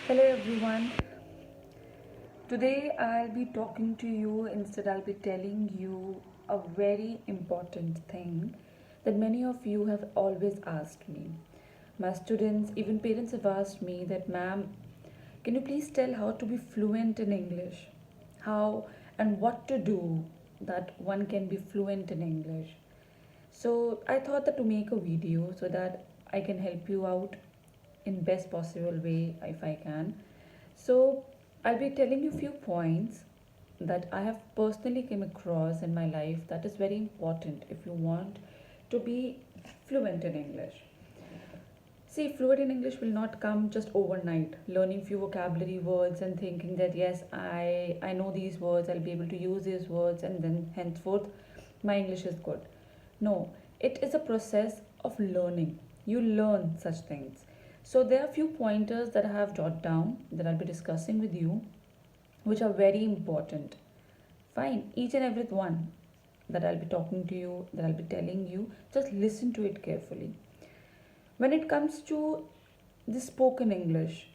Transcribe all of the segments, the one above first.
Hello everyone. Today I'll be talking to you, instead I'll be telling you a very important thing that many of you have always asked me. My students, even parents have asked me that, ma'am, can you please tell how to be fluent in English? How and what to do that one can be fluent in English? So I thought that to make a video so that I can help you out in best possible way if I can. So I'll be telling you few points that I have personally came across in my life that is very important if you want to be fluent in English. See, fluent in English will not come just overnight. Learning few vocabulary words and thinking that yes, I know these words, I'll be able to use these words, and then henceforth my English is good. No, it is a process of learning. You learn such things. So there are few pointers that I have jotted down that I'll be discussing with you, which are very important. Fine, each and every one that I'll be talking to you, that I'll be telling you, just listen to it carefully. When it comes to the spoken English,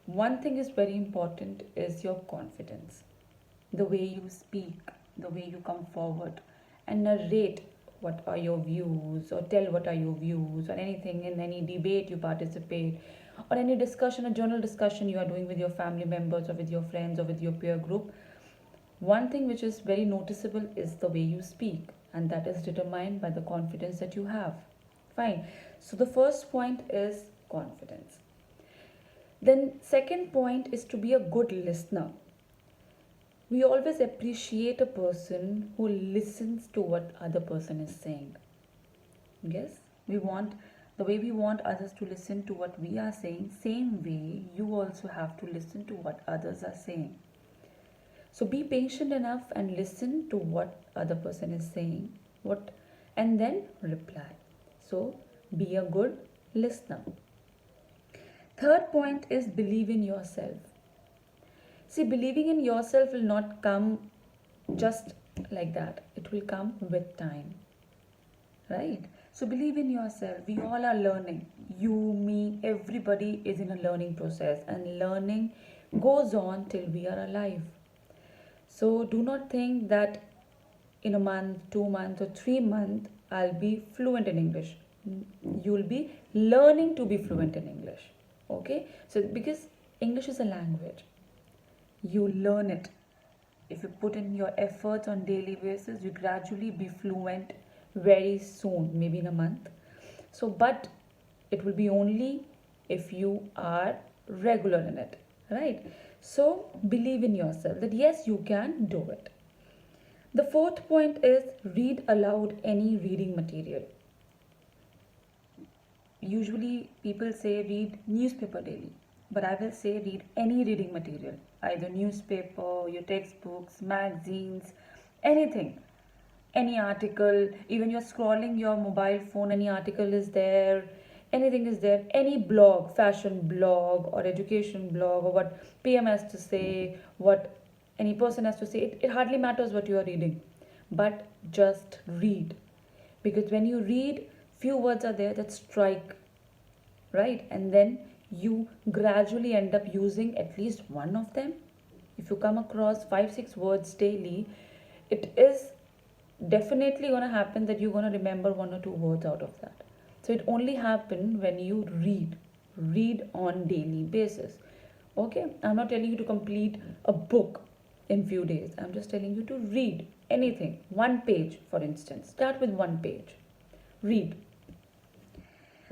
one thing is very important is your confidence. The way you speak, the way you come forward and narrate what are your views, or tell what are your views, or anything in any debate you participate, or any discussion, a journal discussion you are doing with your family members, or with your friends, or with your peer group. One thing which is very noticeable is the way you speak, and that is determined by the confidence that you have. Fine. So the first point is confidence. Then second point is to be a good listener. We always appreciate a person who listens to what other person is saying. Yes, we want the way we want others to listen to what we are saying, same way you also have to listen to what others are saying. So be patient enough and listen to what other person is saying, what and then reply. So be a good listener. Third point is believe in yourself. See, believing in yourself will not come just like that. It will come with time. Right? So believe in yourself. We all are learning. You, me, everybody is in a learning process, and learning goes on till we are alive. So do not think that in a month, 2 months, or 3 months, I'll be fluent in English. You'll be learning to be fluent in English. Okay? So because English is a language, you learn it. If you put in your efforts on daily basis, you gradually be fluent very soon, maybe in a month. So, but it will be only if you are regular in it, right? So believe in yourself that yes, you can do it. The fourth point is read aloud any reading material. Usually people say read newspaper daily, but I will say read any reading material, either newspaper, your textbooks, magazines, anything, any article. Even you're scrolling your mobile phone, any article is there, anything is there, any blog, fashion blog or education blog, or what PM has to say, what any person has to say, it hardly matters what you are reading, but just read. Because when you read, few words are there that strike, right? And then you gradually end up using at least one of them. If you come across 5 6 words daily, it is definitely going to happen that you're going to remember 1 or 2 words out of that. So it only happen when you read on daily basis. Okay, I'm not telling you to complete a book in few days. I'm just telling you to read anything, one page for instance. Start with one page, read.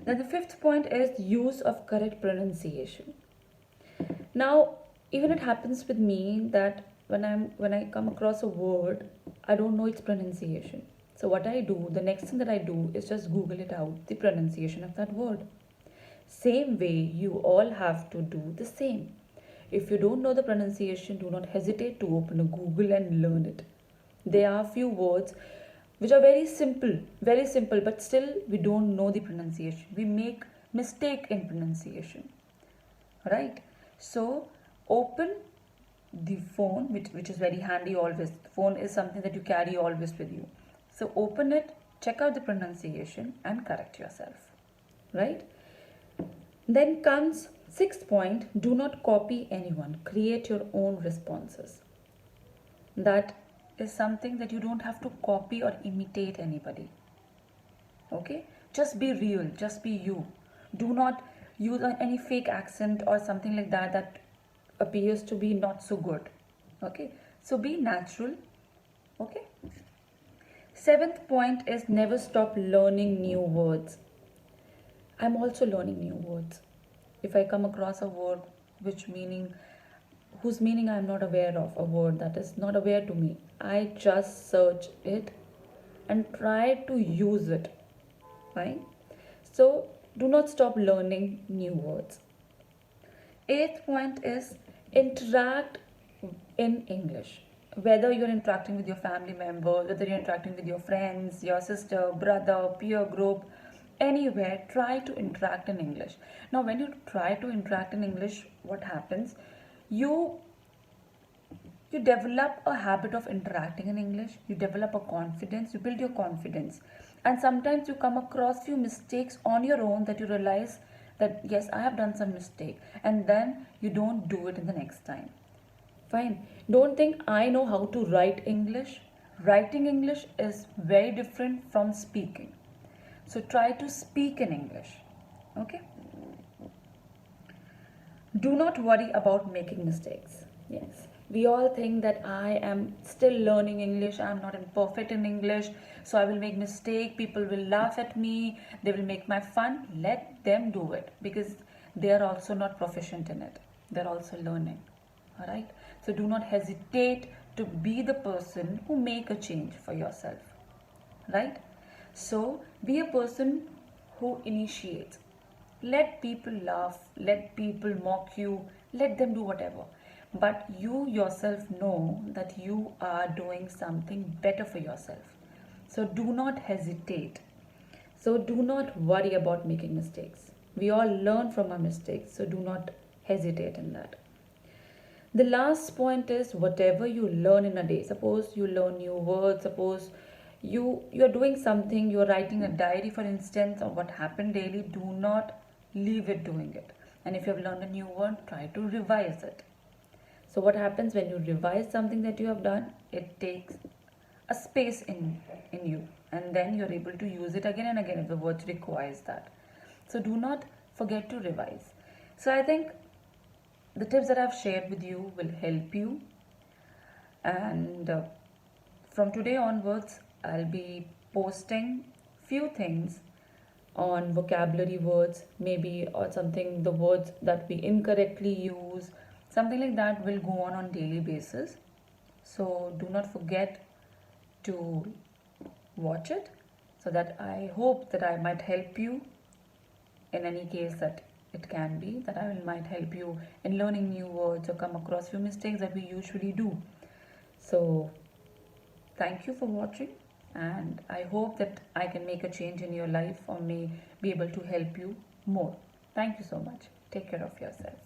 Then the fifth point is use of correct pronunciation. Now, even it happens with me that when I come across a word, I don't know its pronunciation. So what I do, the next thing that I do is just Google it out, the pronunciation of that word. Same way, you all have to do the same. If you don't know the pronunciation, do not hesitate to open a Google and learn it. There are few words which are very simple, but still we don't know the pronunciation. We make mistake in pronunciation, right? So open the phone, which is very handy always. The phone is something that you carry always with you. So open it, check out the pronunciation and correct yourself, right? Then comes Sixth point, do not copy anyone, create your own responses. That is something that you don't have to copy or imitate anybody. Okay, just be real, just be you. Do not use any fake accent or something like that that appears to be not so good. Okay, so be natural. Okay. Seventh point is never stop learning new words. I'm also learning new words. If I come across a word which meaning whose meaning I'm not aware of, a word that is not aware to me, I just search it and try to use it. Fine. So do not stop learning new words. Eighth point is interact in English. Whether you're interacting with your family members, whether you're interacting with your friends, your sister, brother, peer group, anywhere, try to interact in English. Now, when you try to interact in English, what happens? You you develop a habit of interacting in English, you develop a confidence, you build your confidence, and sometimes you come across few mistakes on your own that you realize that yes, I have done some mistake, and then you don't do it in the next time. Fine. Don't think I know how to write English. Writing English is very different from speaking. So try to speak in English. Okay? Do not worry about making mistakes. Yes. We all think that I am still learning English, I am not perfect in English, so I will make mistake, people will laugh at me, they will make my fun. Let them do it because they are also not proficient in it. They're also learning. Alright? So do not hesitate to be the person who make a change for yourself. Right? So be a person who initiates. Let people laugh, let people mock you, let them do whatever. But you yourself know that you are doing something better for yourself. So do not hesitate. So do not worry about making mistakes. We all learn from our mistakes, so do not hesitate in that. The last point is whatever you learn in a day. Suppose you learn new words, suppose you're doing something, you're writing a diary for instance of what happened daily, do not leave it doing it. And if you have learned a new word, try to revise it. So what happens when you revise something that you have done? It takes a space in you, and then you're able to use it again and again if the word requires that. So do not forget to revise. So I think the tips that I've shared with you will help you, and from today onwards I'll be posting few things on vocabulary words, maybe, or something, the words that we incorrectly use, something like that will go on daily basis. So do not forget to watch it, so that I hope that I might help you in any case that it can be that I might help you in learning new words or come across few mistakes that we usually do. So thank you for watching, and I hope that I can make a change in your life or may be able to help you more. Thank you so much. Take care of yourself.